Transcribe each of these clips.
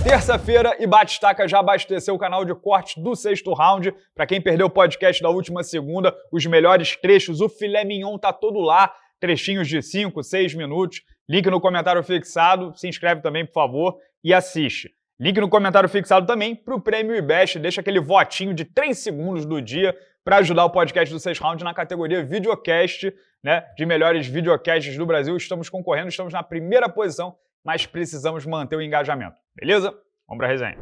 Terça-feira e Batistaca já abasteceu o canal de cortes do Sexto Round. Para quem perdeu o podcast da última segunda, os melhores trechos, o filé mignon tá todo lá, trechinhos de 5, 6 minutos. Link no comentário fixado, se inscreve também, por favor, e assiste. Link no comentário fixado também pro Prêmio IBEST, deixa aquele votinho de 3 segundos do dia para ajudar o podcast do Sexto Round na categoria Videocast, né, de melhores videocasts do Brasil. Estamos concorrendo, estamos na primeira posição, mas precisamos manter o engajamento. Beleza? Vamos pra resenha.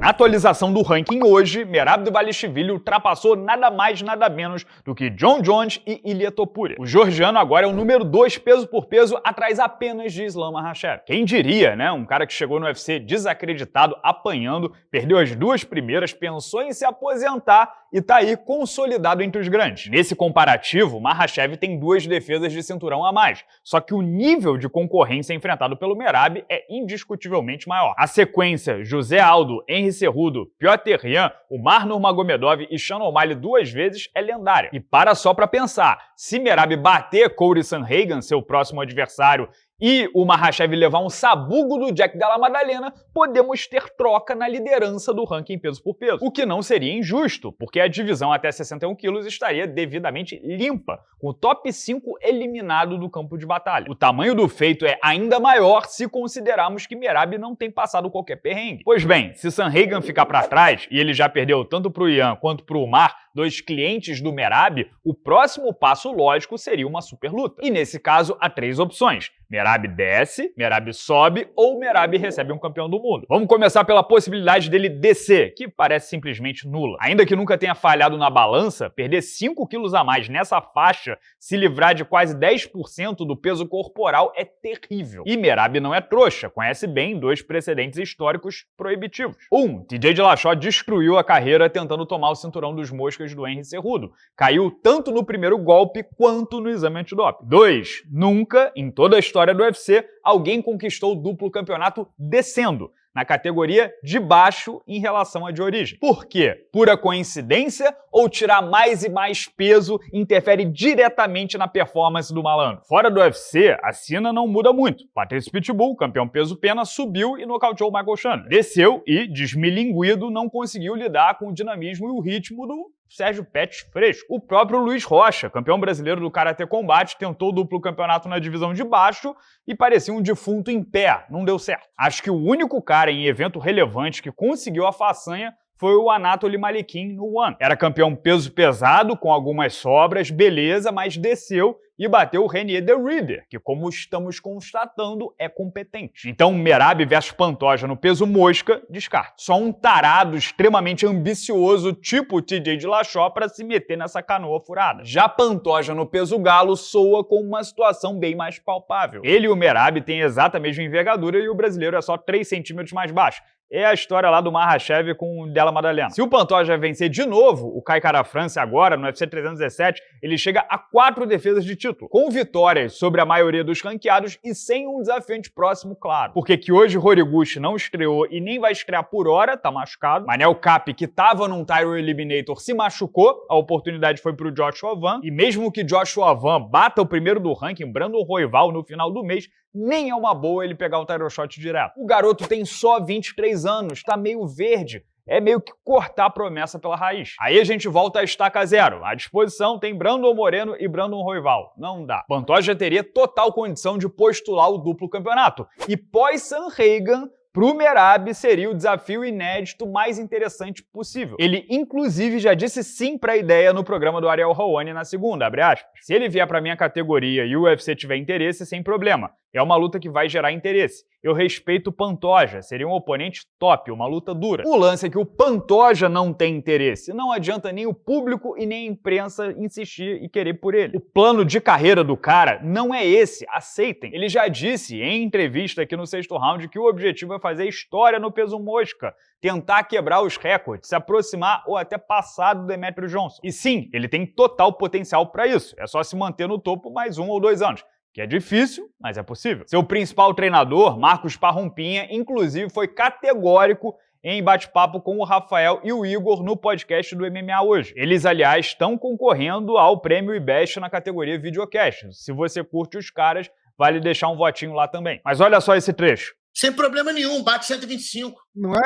Na atualização do ranking hoje, Merab Dvalishvili ultrapassou nada mais nada menos do que Jon Jones e Ilia Topuria. O georgiano agora é o número 2 peso por peso, atrás apenas de Islam Makhachev. Quem diria, né? Um cara que chegou no UFC desacreditado, apanhando, perdeu as 2 primeiras, pensou em se aposentar e tá aí consolidado entre os grandes. Nesse comparativo, Makhachev tem 2 defesas de cinturão a mais, só que o nível de concorrência enfrentado pelo Merab é indiscutivelmente maior. A sequência José Aldo, Henry Cejudo, Piotr Yan, Umar Nurmagomedov e Sean O'Malley 2 vezes é lendária. E para só pra pensar, se Merab bater Cory Sandhagen, seu próximo adversário, e o Makhachev levar um sabugo do Jack Della Maddalena, podemos ter troca na liderança do ranking peso por peso. O que não seria injusto, porque a divisão até 61 quilos estaria devidamente limpa, com o top 5 eliminado do campo de batalha. O tamanho do feito é ainda maior se considerarmos que Merab não tem passado qualquer perrengue. Pois bem, se Sandhagen ficar para trás, e ele já perdeu tanto pro Yan quanto pro Umar, 2 clientes do Merab, o próximo passo lógico seria uma super luta. E nesse caso, há 3 opções. Merab desce, Merab sobe ou Merab recebe um campeão do mundo. Vamos começar pela possibilidade dele descer, que parece simplesmente nula. Ainda que nunca tenha falhado na balança, perder 5 quilos a mais nessa faixa, se livrar de quase 10% do peso corporal é terrível. E Merab não é trouxa, conhece bem 2 precedentes históricos proibitivos. 1. TJ Dillashaw destruiu a carreira tentando tomar o cinturão dos moscas do Henry Cejudo. Caiu tanto no primeiro golpe quanto no exame antidoping. 2. Nunca, em toda a história do UFC, alguém conquistou o duplo campeonato descendo, na categoria de baixo em relação à de origem. Por quê? Pura coincidência ou tirar mais e mais peso interfere diretamente na performance do malandro? Fora do UFC, a cena não muda muito. Patrice Pitbull, campeão peso-pena, subiu e nocauteou Michael Chandler. Desceu e, desmilinguido, não conseguiu lidar com o dinamismo e o ritmo do Sérgio Pettis fresco. O próprio Luiz Rocha, campeão brasileiro do Karatê Combate, tentou o duplo campeonato na divisão de baixo e parecia um defunto em pé. Não deu certo. Acho que o único cara em evento relevante que conseguiu a façanha foi o Anatoly Malikin no One. Era campeão peso pesado, com algumas sobras, beleza, mas desceu e bateu o Renier de Ridder, que, como estamos constatando, é competente. Então, Merab versus Pantoja no peso mosca, descarta. Só um tarado extremamente ambicioso, tipo o TJ Dillashaw, para se meter nessa canoa furada. Já Pantoja no peso galo soa com uma situação bem mais palpável. Ele e o Merab têm exata mesma envergadura e o brasileiro é só 3 centímetros mais baixo. É a história lá do Makhachev com o Della Maddalena. Se o Pantoja vencer de novo o Kai Kara-France agora, no UFC 317, ele chega a 4 defesas de título, com vitórias sobre a maioria dos ranqueados e sem um desafiante próximo, claro. Porque que hoje Horiguchi não estreou e nem vai estrear por hora, tá machucado. Manel Kape, que tava num Title Eliminator, se machucou, a oportunidade foi pro Joshua Van, e mesmo que Joshua Van bata o primeiro do ranking, Brandon Royval, no final do mês, nem é uma boa ele pegar o title shot direto. O garoto tem só 23 anos, tá meio verde. É meio que cortar a promessa pela raiz. Aí a gente volta à estaca zero. À disposição tem Brandon Moreno e Brandon Royval. Não dá. Pantoja teria total condição de postular o duplo campeonato. E pós-Sandhagen, pro Merab seria o desafio inédito mais interessante possível. Ele, inclusive, já disse sim pra ideia no programa do Ariel Helwani na segunda, abre aspas. Se ele vier pra minha categoria e o UFC tiver interesse, sem problema. É uma luta que vai gerar interesse. Eu respeito o Pantoja, seria um oponente top, uma luta dura. O lance é que o Pantoja não tem interesse. Não adianta nem o público e nem a imprensa insistir e querer por ele. O plano de carreira do cara não é esse, aceitem. Ele já disse em entrevista aqui no Sexto Round que o objetivo é fazer história no peso mosca, tentar quebrar os recordes, se aproximar ou até passar do Demetrius Johnson. E sim, ele tem total potencial para isso. É só se manter no topo mais 1 ou 2 anos. Que é difícil, mas é possível. Seu principal treinador, Marcos Parrumpinha, inclusive foi categórico em bate-papo com o Rafael e o Igor no podcast do MMA Hoje. Eles, aliás, estão concorrendo ao Prêmio IBEST na categoria Videocast. Se você curte os caras, vale deixar um votinho lá também. Mas olha só esse trecho. Sem problema nenhum, bate 125. Não é?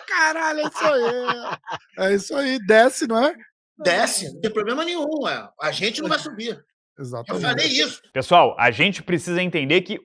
Caralho, é isso aí. É isso aí, desce, não é? Desce, não tem problema nenhum. A gente não vai subir. Exatamente. Eu falei isso. Pessoal, a gente precisa entender que,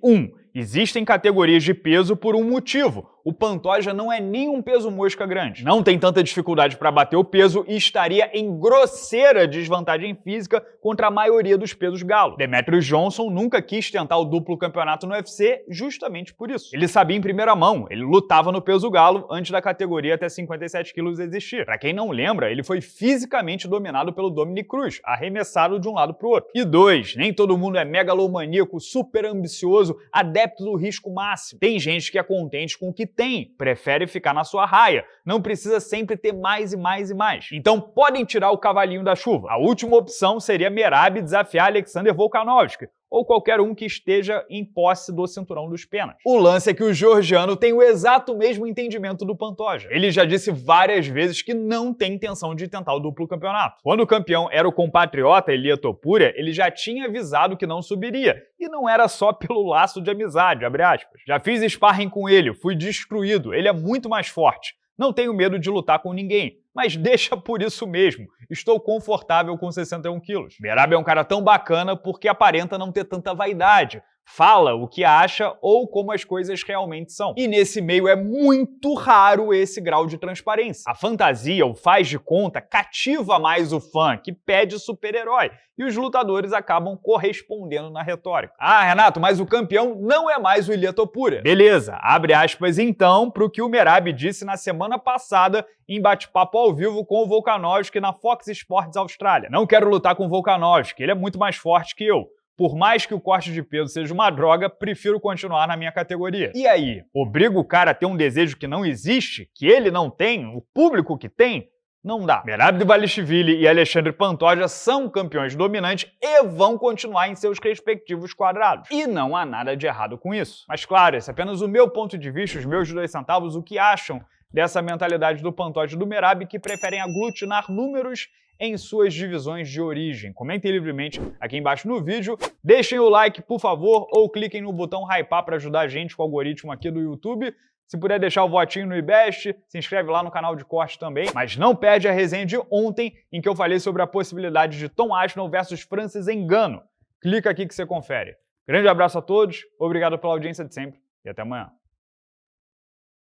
existem categorias de peso por um motivo. O Pantoja não é nem um peso mosca grande. Não tem tanta dificuldade para bater o peso e estaria em grosseira desvantagem física contra a maioria dos pesos galo. Demetrius Johnson nunca quis tentar o duplo campeonato no UFC justamente por isso. Ele sabia em primeira mão, ele lutava no peso galo antes da categoria até 57 quilos existir. Para quem não lembra, ele foi fisicamente dominado pelo Dominick Cruz, arremessado de um lado para o outro. E 2, nem todo mundo é megalomaníaco, super ambicioso, adepto do risco máximo. Tem gente que é contente com o que tem, prefere ficar na sua raia, não precisa sempre ter mais e mais e mais. Então podem tirar o cavalinho da chuva. A última opção seria Merab desafiar Alexander Volkanovski, ou qualquer um que esteja em posse do cinturão dos penas. O lance é que o georgiano tem o exato mesmo entendimento do Pantoja. Ele já disse várias vezes que não tem intenção de tentar o duplo campeonato. Quando o campeão era o compatriota Ilia Topuria, ele já tinha avisado que não subiria. E não era só pelo laço de amizade, abre aspas. Já fiz sparring com ele, fui destruído, ele é muito mais forte. Não tenho medo de lutar com ninguém, mas deixa por isso mesmo. Estou confortável com 61 quilos. Merab é um cara tão bacana porque aparenta não ter tanta vaidade. Fala o que acha ou como as coisas realmente são. E nesse meio é muito raro esse grau de transparência. A fantasia, o faz de conta, cativa mais o fã, que pede super-herói. E os lutadores acabam correspondendo na retórica. Ah, Renato, mas o campeão não é mais o Ilia Topuria. Beleza, abre aspas então para o que o Merab disse na semana passada em bate-papo ao vivo com o Volkanovski na Fox Sports Austrália. Não quero lutar com o Volkanovski, ele é muito mais forte que eu. Por mais que o corte de peso seja uma droga, prefiro continuar na minha categoria. E aí, obriga o cara a ter um desejo que não existe, que ele não tem, o público que tem? Não dá. Merab Dvalishvili e Alexandre Pantoja são campeões dominantes e vão continuar em seus respectivos quadrados. E não há nada de errado com isso. Mas claro, esse é apenas o meu ponto de vista, os meus 2 centavos, o que acham dessa mentalidade do Pantoja e do Merab, que preferem aglutinar números em suas divisões de origem. Comentem livremente aqui embaixo no vídeo, deixem o like, por favor, ou cliquem no botão hypar para ajudar a gente com o algoritmo aqui do YouTube. Se puder deixar o votinho no IBEST, se inscreve lá no canal de corte também. Mas não perde a resenha de ontem, em que eu falei sobre a possibilidade de Tom Aspinall versus Francis Ngannou. Clica aqui que você confere. Grande abraço a todos, obrigado pela audiência de sempre e até amanhã.